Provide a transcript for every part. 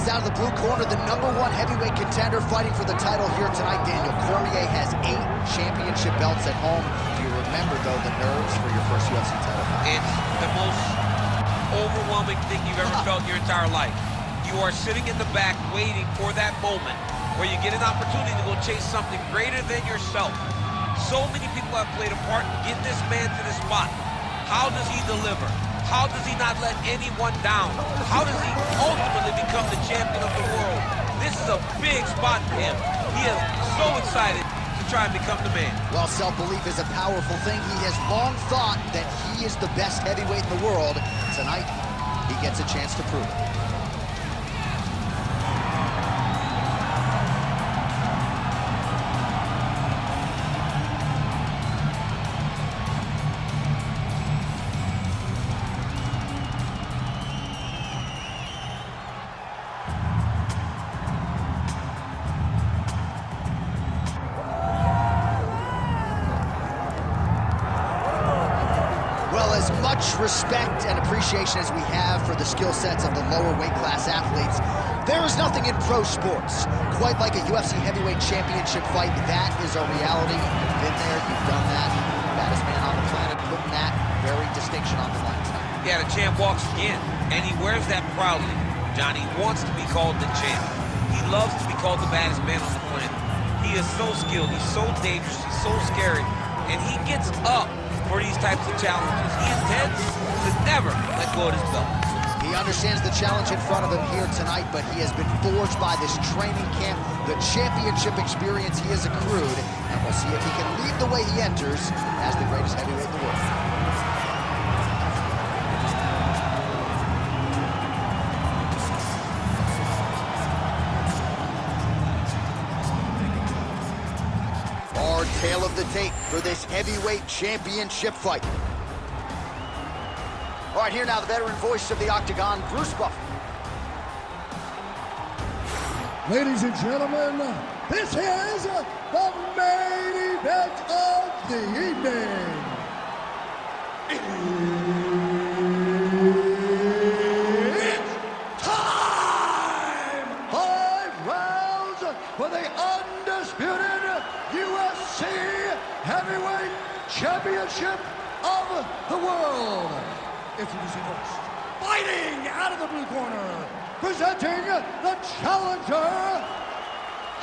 out of the blue corner, the #1 heavyweight contender fighting for the title here tonight. Daniel Cormier has 8 championship belts at home. Do you remember, though, the nerves for your first UFC title fight? It's the most overwhelming thing you've ever felt in your entire life. You are sitting in the back waiting for that moment where you get an opportunity to go chase something greater than yourself. So many people have played a part in getting this man to this spot. How does he deliver? How does he not let anyone down? How does he ultimately become the champion of the world? This is a big spot for him. He is so excited to try and become the man. While self-belief is a powerful thing, he has long thought that he is the best heavyweight in the world. Tonight, he gets a chance to prove it. As much respect and appreciation as we have for the skill sets of the lower weight class athletes, there is nothing in pro sports quite like a UFC heavyweight championship fight. That is a reality. You've been there, you've done that. Baddest man on the planet, putting that very distinction on the line tonight. Yeah, the champ walks again, and he wears that proudly. Johnny wants to be called the champ. He loves to be called the baddest man on the planet. He is so skilled, he's so dangerous, he's so scary, and he gets up for these types of challenges. He intends to never let go of his belt. He understands the challenge in front of him here tonight, but he has been forged by this training camp, the championship experience he has accrued, and we'll see if he can lead the way he enters as the greatest heavyweight in the world. Tale of the tape for this heavyweight championship fight. All right, here now the veteran voice of the Octagon, Bruce Buffer. Ladies and gentlemen, this is the main event of the evening. It's time! 5 rounds for the undisputed UFC Heavyweight Championship of the world. Introducing first, fighting out of the blue corner, presenting the challenger,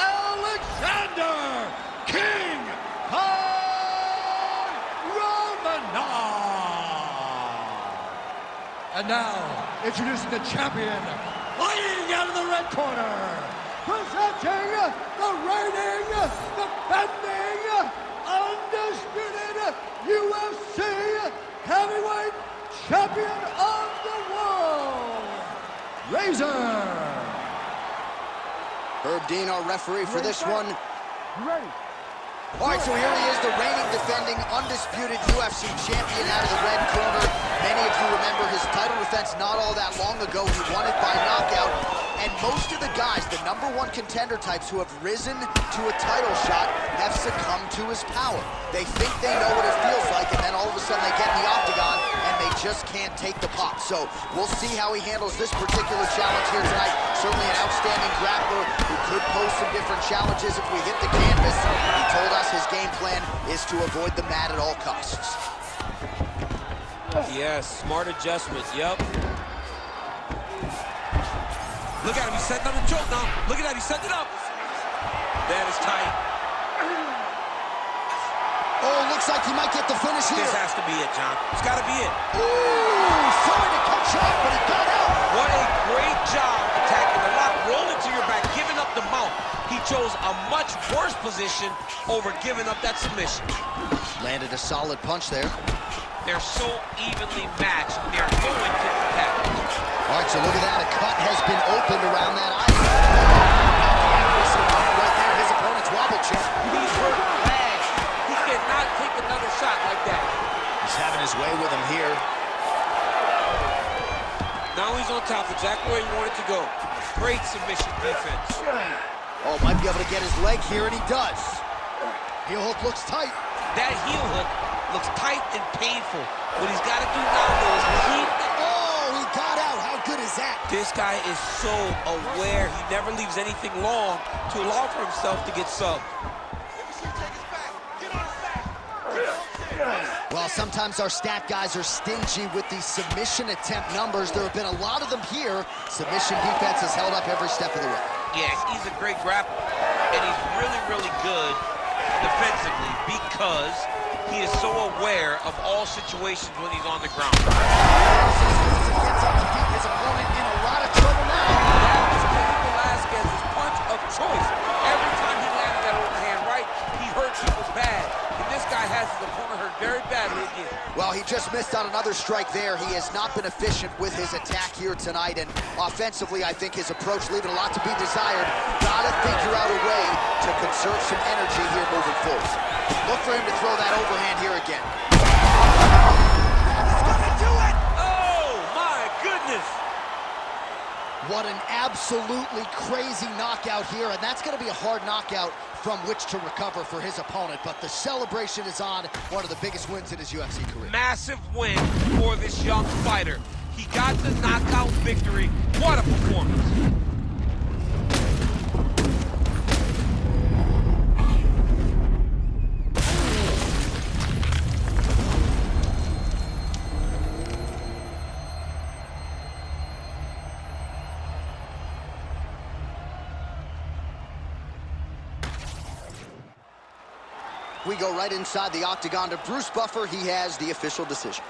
Alexander King Khan Romanov. And now, introducing the champion, fighting out of the red corner, presenting the reigning, defending, undisputed UFC Heavyweight Champion of the world, Razor. Herb Dean, our referee for this one. Ready. All right, so here he is, the reigning, defending, undisputed UFC champion out of the red corner. Many of you remember his title defense not all that long ago. He won it by knockout. And most of the guys, the #1 contender types who have risen to a title shot, have succumbed to his power. They think they know what it feels like, and then all of a sudden they get in the octagon, and they just can't take the pop. So we'll see how he handles this particular challenge here tonight. Certainly an outstanding grappler who could pose some different challenges if we hit the canvas. He told us his game plan is to avoid the mat at all costs. Yes, smart adjustment, yep. Look at him, he's setting up the choke now. Look at that, he's setting it up. That is tight. Oh, looks like he might get the finish here. This has to be it, John. It's got to be it. Ooh, sorry to cut short, but he got out. What a great job attacking the lock, rolling to your back, giving up the mount. He chose a much worse position over giving up that submission. Landed a solid punch there. They're so evenly matched, they're going to the tap. All right, so look at that. A cut has been opened around that eye. Right there, his opponent's wobble check. He's hurt bad. He cannot take another shot like that. He's having his way with him here. Now he's on top, exactly where he wanted to go. Great submission defense. Oh, might be able to get his leg here, and he does. Heel hook looks tight. That heel hook looks tight and painful. What he's got to do now, though, is keep... Oh, he got not out. How good is that? This guy is so aware. He never leaves anything long to allow for himself to get subbed. Well, sometimes our stat guys are stingy with these submission attempt numbers. There have been a lot of them here. Submission defense has held up every step of the way. Yeah, he's a great grappler, and he's really, really good defensively because he is so aware of all situations when he's on the ground. Gets up to keep his opponent in a lot of trouble now. That was Cain Velasquez's punch of choice. Every time he landed that overhand right, he hurt people bad. And this guy has his opponent hurt very badly again. Well, he just missed on another strike there. He has not been efficient with his attack here tonight, and offensively, I think his approach leaving a lot to be desired. Gotta figure out a way to conserve some energy here moving forward. Look for him to throw that overhand here again. He's gonna do it! Oh, my goodness! What an absolutely crazy knockout here, and that's gonna be a hard knockout from which to recover for his opponent, but the celebration is on. One of the biggest wins in his UFC career. Massive win for this young fighter. He got the knockout victory. What a performance. We go right inside the octagon to Bruce Buffer. He has the official decision.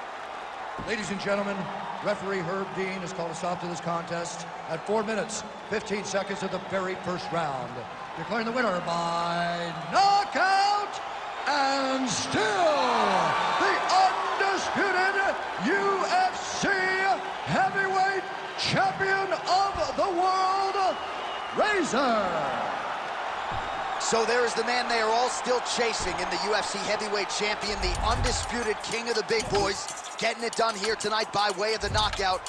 Ladies and gentlemen, referee Herb Dean has called a stop to this contest at 4 minutes, 15 seconds of the very first round. Declaring the winner by knockout and still the undisputed UFC heavyweight champion of the world, Razor. So there is the man they are all still chasing in the UFC heavyweight champion, the undisputed king of the big boys, getting it done here tonight by way of the knockout.